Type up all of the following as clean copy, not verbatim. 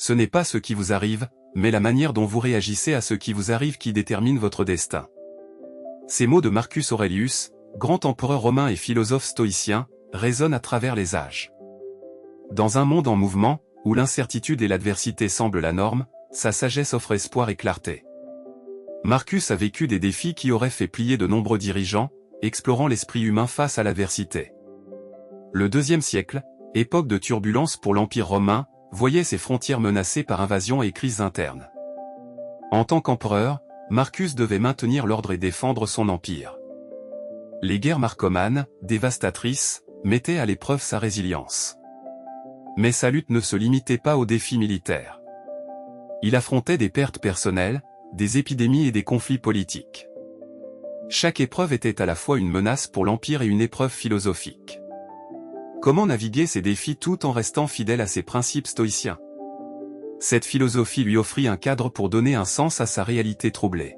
Ce n'est pas ce qui vous arrive, mais la manière dont vous réagissez à ce qui vous arrive qui détermine votre destin. Ces mots de Marcus Aurelius, grand empereur romain et philosophe stoïcien, résonnent à travers les âges. Dans un monde en mouvement, où l'incertitude et l'adversité semblent la norme, sa sagesse offre espoir et clarté. Marcus a vécu des défis qui auraient fait plier de nombreux dirigeants, explorant l'esprit humain face à l'adversité. Le IIe siècle, époque de turbulence pour l'Empire romain, voyait ses frontières menacées par invasions et crises internes. En tant qu'empereur, Marcus devait maintenir l'ordre et défendre son empire. Les guerres marcomanes, dévastatrices, mettaient à l'épreuve sa résilience. Mais sa lutte ne se limitait pas aux défis militaires. Il affrontait des pertes personnelles, des épidémies et des conflits politiques. Chaque épreuve était à la fois une menace pour l'Empire et une épreuve philosophique. Comment naviguer ces défis tout en restant fidèle à ses principes stoïciens? Cette philosophie lui offrit un cadre pour donner un sens à sa réalité troublée.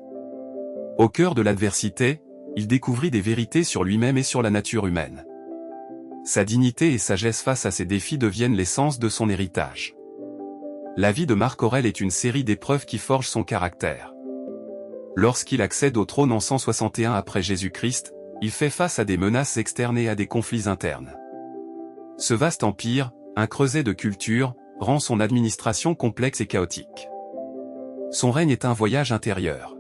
Au cœur de l'adversité, il découvrit des vérités sur lui-même et sur la nature humaine. Sa dignité et sagesse face à ces défis deviennent l'essence de son héritage. La vie de Marc Aurèle est une série d'épreuves qui forgent son caractère. Lorsqu'il accède au trône en 161 après Jésus-Christ, il fait face à des menaces externes et à des conflits internes. Ce vaste empire, un creuset de culture, rend son administration complexe et chaotique. Son règne est un voyage intérieur.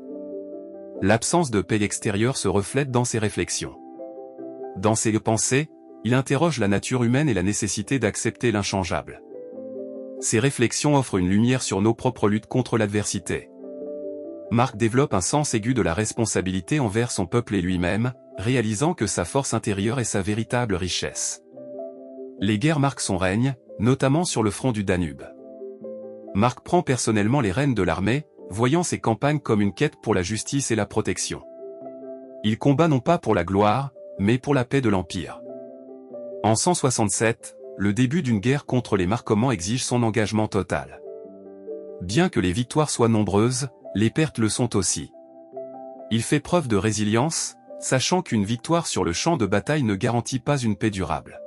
L'absence de paix extérieure se reflète dans ses réflexions. Dans ses pensées, il interroge la nature humaine et la nécessité d'accepter l'inchangeable. Ces réflexions offrent une lumière sur nos propres luttes contre l'adversité. Marc développe un sens aigu de la responsabilité envers son peuple et lui-même, réalisant que sa force intérieure est sa véritable richesse. Les guerres marquent son règne, notamment sur le front du Danube. Marc prend personnellement les rênes de l'armée, voyant ses campagnes comme une quête pour la justice et la protection. Il combat non pas pour la gloire, mais pour la paix de l'Empire. En 167, le début d'une guerre contre les Marcomanes exige son engagement total. Bien que les victoires soient nombreuses, les pertes le sont aussi. Il fait preuve de résilience, sachant qu'une victoire sur le champ de bataille ne garantit pas une paix durable.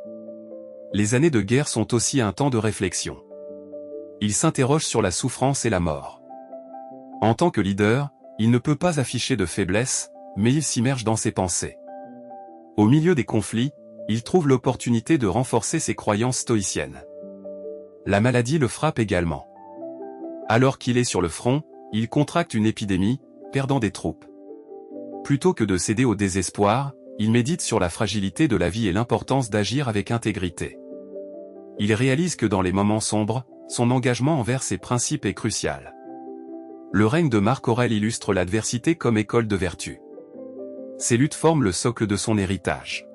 Les années de guerre sont aussi un temps de réflexion. Il s'interroge sur la souffrance et la mort. En tant que leader, il ne peut pas afficher de faiblesse, mais il s'immerge dans ses pensées. Au milieu des conflits, il trouve l'opportunité de renforcer ses croyances stoïciennes. La maladie le frappe également. Alors qu'il est sur le front, il contracte une épidémie, perdant des troupes. Plutôt que de céder au désespoir, il médite sur la fragilité de la vie et l'importance d'agir avec intégrité. Il réalise que dans les moments sombres, son engagement envers ses principes est crucial. Le règne de Marc Aurèle illustre l'adversité comme école de vertu. Ces luttes forment le socle de son héritage.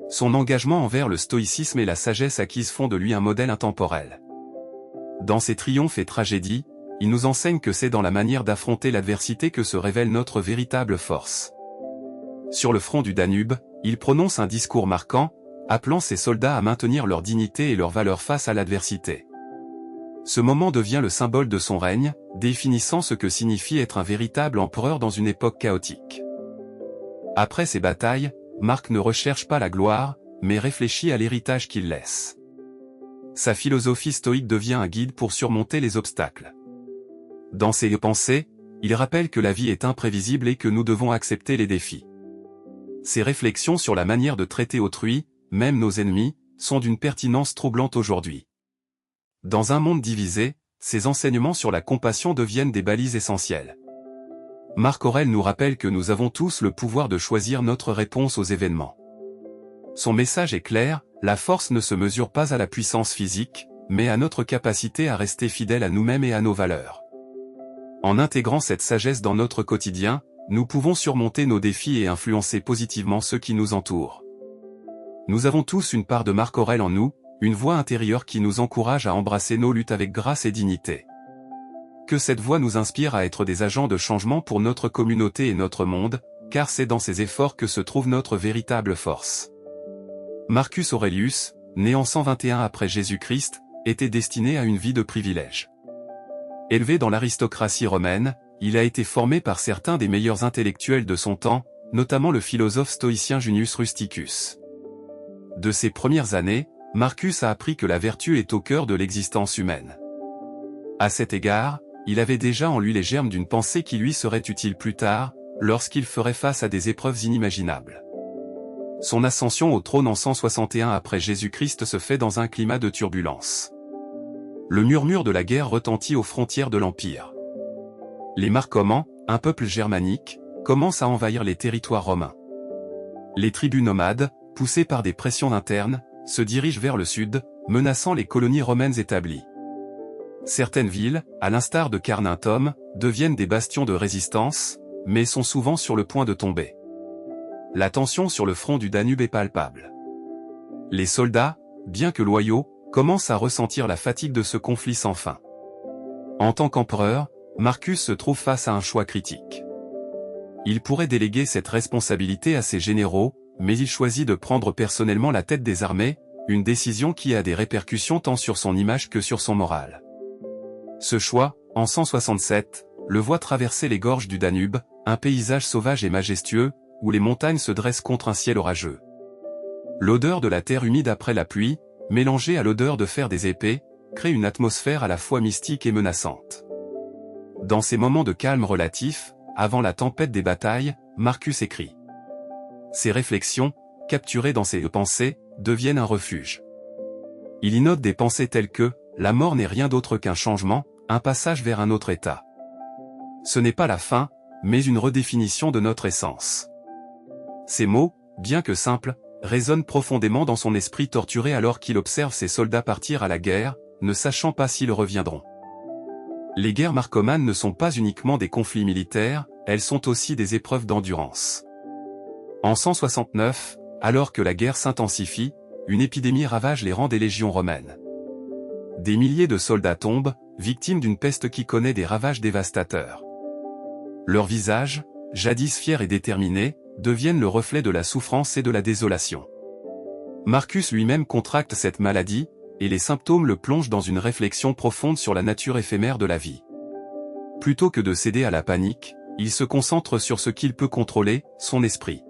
Son engagement envers le stoïcisme et la sagesse acquise font de lui un modèle intemporel. Dans ses triomphes et tragédies, il nous enseigne que c'est dans la manière d'affronter l'adversité que se révèle notre véritable force. Sur le front du Danube, il prononce un discours marquant, appelant ses soldats à maintenir leur dignité et leur valeur face à l'adversité. Ce moment devient le symbole de son règne, définissant ce que signifie être un véritable empereur dans une époque chaotique. Après ces batailles, Marc ne recherche pas la gloire, mais réfléchit à l'héritage qu'il laisse. Sa philosophie stoïque devient un guide pour surmonter les obstacles. Dans ses pensées, il rappelle que la vie est imprévisible et que nous devons accepter les défis. Ses réflexions sur la manière de traiter autrui, même nos ennemis, sont d'une pertinence troublante aujourd'hui. Dans un monde divisé, ses enseignements sur la compassion deviennent des balises essentielles. Marc Aurèle nous rappelle que nous avons tous le pouvoir de choisir notre réponse aux événements. Son message est clair, la force ne se mesure pas à la puissance physique, mais à notre capacité à rester fidèles à nous-mêmes et à nos valeurs. En intégrant cette sagesse dans notre quotidien, nous pouvons surmonter nos défis et influencer positivement ceux qui nous entourent. Nous avons tous une part de Marc Aurèle en nous, une voix intérieure qui nous encourage à embrasser nos luttes avec grâce et dignité. Que cette voix nous inspire à être des agents de changement pour notre communauté et notre monde, car c'est dans ces efforts que se trouve notre véritable force. Marcus Aurelius, né en 121 après Jésus-Christ, était destiné à une vie de privilèges. Élevé dans l'aristocratie romaine, il a été formé par certains des meilleurs intellectuels de son temps, notamment le philosophe stoïcien Junius Rusticus. De ses premières années, Marcus a appris que la vertu est au cœur de l'existence humaine. À cet égard, il avait déjà en lui les germes d'une pensée qui lui serait utile plus tard, lorsqu'il ferait face à des épreuves inimaginables. Son ascension au trône en 161 après Jésus-Christ se fait dans un climat de turbulence. Le murmure de la guerre retentit aux frontières de l'Empire. Les Marcomanes, un peuple germanique, commencent à envahir les territoires romains. Les tribus nomades, poussées par des pressions internes, se dirigent vers le sud, menaçant les colonies romaines établies. Certaines villes, à l'instar de Carnuntum, deviennent des bastions de résistance, mais sont souvent sur le point de tomber. La tension sur le front du Danube est palpable. Les soldats, bien que loyaux, commencent à ressentir la fatigue de ce conflit sans fin. En tant qu'empereur, Marcus se trouve face à un choix critique. Il pourrait déléguer cette responsabilité à ses généraux, mais il choisit de prendre personnellement la tête des armées, une décision qui a des répercussions tant sur son image que sur son moral. Ce choix, en 167, le voit traverser les gorges du Danube, un paysage sauvage et majestueux, où les montagnes se dressent contre un ciel orageux. L'odeur de la terre humide après la pluie, mélangée à l'odeur de fer des épées, crée une atmosphère à la fois mystique et menaçante. Dans ces moments de calme relatif, avant la tempête des batailles, Marcus écrit. Ses réflexions, capturées dans ses pensées, deviennent un refuge. Il y note des pensées telles que « la mort n'est rien d'autre qu'un changement, un passage vers un autre état ». Ce n'est pas la fin, mais une redéfinition de notre essence. Ces mots, bien que simples, résonnent profondément dans son esprit torturé alors qu'il observe ses soldats partir à la guerre, ne sachant pas s'ils reviendront. Les guerres marcomanes ne sont pas uniquement des conflits militaires, elles sont aussi des épreuves d'endurance. En 169, alors que la guerre s'intensifie, une épidémie ravage les rangs des légions romaines. Des milliers de soldats tombent, victimes d'une peste qui connaît des ravages dévastateurs. Leurs visages, jadis fiers et déterminés, deviennent le reflet de la souffrance et de la désolation. Marcus lui-même contracte cette maladie, et les symptômes le plongent dans une réflexion profonde sur la nature éphémère de la vie. Plutôt que de céder à la panique, il se concentre sur ce qu'il peut contrôler, son esprit.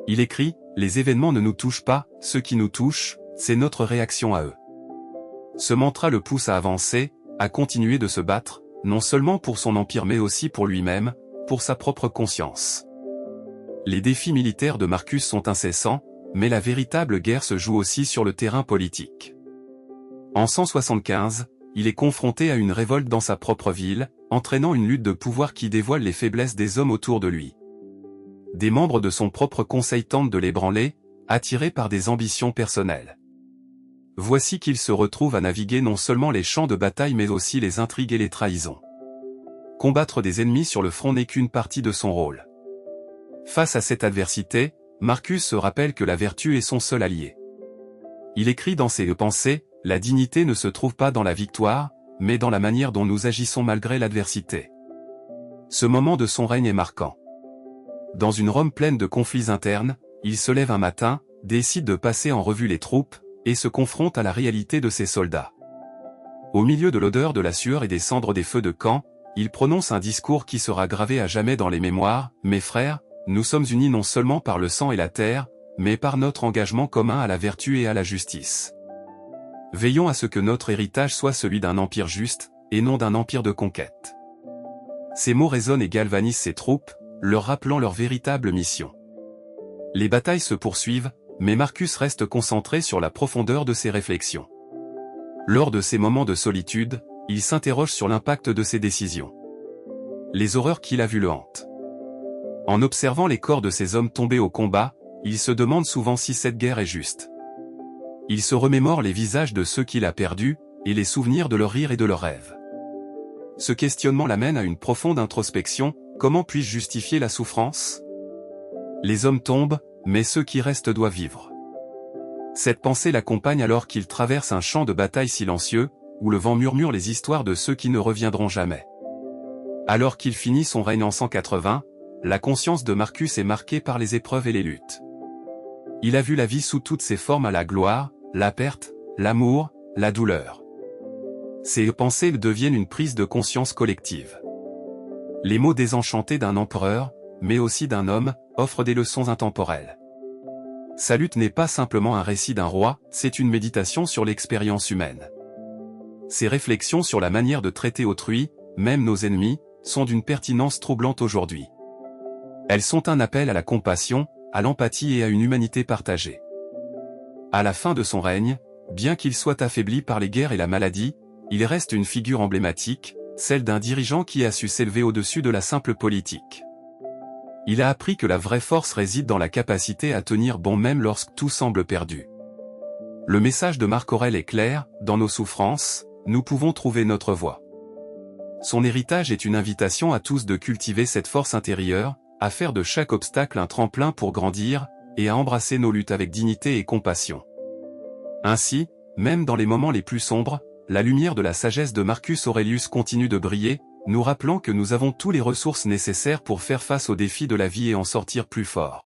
Il écrit « Les événements ne nous touchent pas, ce qui nous touche, c'est notre réaction à eux ». Ce mantra le pousse à avancer, à continuer de se battre, non seulement pour son empire mais aussi pour lui-même, pour sa propre conscience. Les défis militaires de Marcus sont incessants, mais la véritable guerre se joue aussi sur le terrain politique. En 175, il est confronté à une révolte dans sa propre ville, entraînant une lutte de pouvoir qui dévoile les faiblesses des hommes autour de lui. Des membres de son propre conseil tentent de l'ébranler, attirés par des ambitions personnelles. Voici qu'il se retrouve à naviguer non seulement les champs de bataille mais aussi les intrigues et les trahisons. Combattre des ennemis sur le front n'est qu'une partie de son rôle. Face à cette adversité, Marcus se rappelle que la vertu est son seul allié. Il écrit dans ses pensées, « La dignité ne se trouve pas dans la victoire, mais dans la manière dont nous agissons malgré l'adversité. » Ce moment de son règne est marquant. Dans une Rome pleine de conflits internes, il se lève un matin, décide de passer en revue les troupes, et se confronte à la réalité de ses soldats. Au milieu de l'odeur de la sueur et des cendres des feux de camp, il prononce un discours qui sera gravé à jamais dans les mémoires, « Mes frères, nous sommes unis non seulement par le sang et la terre, mais par notre engagement commun à la vertu et à la justice. Veillons à ce que notre héritage soit celui d'un empire juste, et non d'un empire de conquête. » Ces mots résonnent et galvanisent ses troupes, leur rappelant leur véritable mission. Les batailles se poursuivent, mais Marcus reste concentré sur la profondeur de ses réflexions. Lors de ces moments de solitude, il s'interroge sur l'impact de ses décisions. Les horreurs qu'il a vues le hantent. En observant les corps de ces hommes tombés au combat, il se demande souvent si cette guerre est juste. Il se remémore les visages de ceux qu'il a perdus, et les souvenirs de leurs rires et de leurs rêves. Ce questionnement l'amène à une profonde introspection, comment puis-je justifier la souffrance? Les hommes tombent, mais ceux qui restent doivent vivre. Cette pensée l'accompagne alors qu'il traverse un champ de bataille silencieux, où le vent murmure les histoires de ceux qui ne reviendront jamais. Alors qu'il finit son règne en 180, la conscience de Marcus est marquée par les épreuves et les luttes. Il a vu la vie sous toutes ses formes à la gloire, la perte, l'amour, la douleur. Ses pensées deviennent une prise de conscience collective. Les mots désenchantés d'un empereur, mais aussi d'un homme, offrent des leçons intemporelles. Sa lutte n'est pas simplement un récit d'un roi, c'est une méditation sur l'expérience humaine. Ces réflexions sur la manière de traiter autrui, même nos ennemis, sont d'une pertinence troublante aujourd'hui. Elles sont un appel à la compassion, à l'empathie et à une humanité partagée. À la fin de son règne, bien qu'il soit affaibli par les guerres et la maladie, il reste une figure emblématique, celle d'un dirigeant qui a su s'élever au-dessus de la simple politique. Il a appris que la vraie force réside dans la capacité à tenir bon même lorsque tout semble perdu. Le message de Marc Aurèle est clair, dans nos souffrances, nous pouvons trouver notre voie. Son héritage est une invitation à tous de cultiver cette force intérieure, à faire de chaque obstacle un tremplin pour grandir, et à embrasser nos luttes avec dignité et compassion. Ainsi, même dans les moments les plus sombres, la lumière de la sagesse de Marcus Aurelius continue de briller, nous rappelant que nous avons toutes les ressources nécessaires pour faire face aux défis de la vie et en sortir plus forts.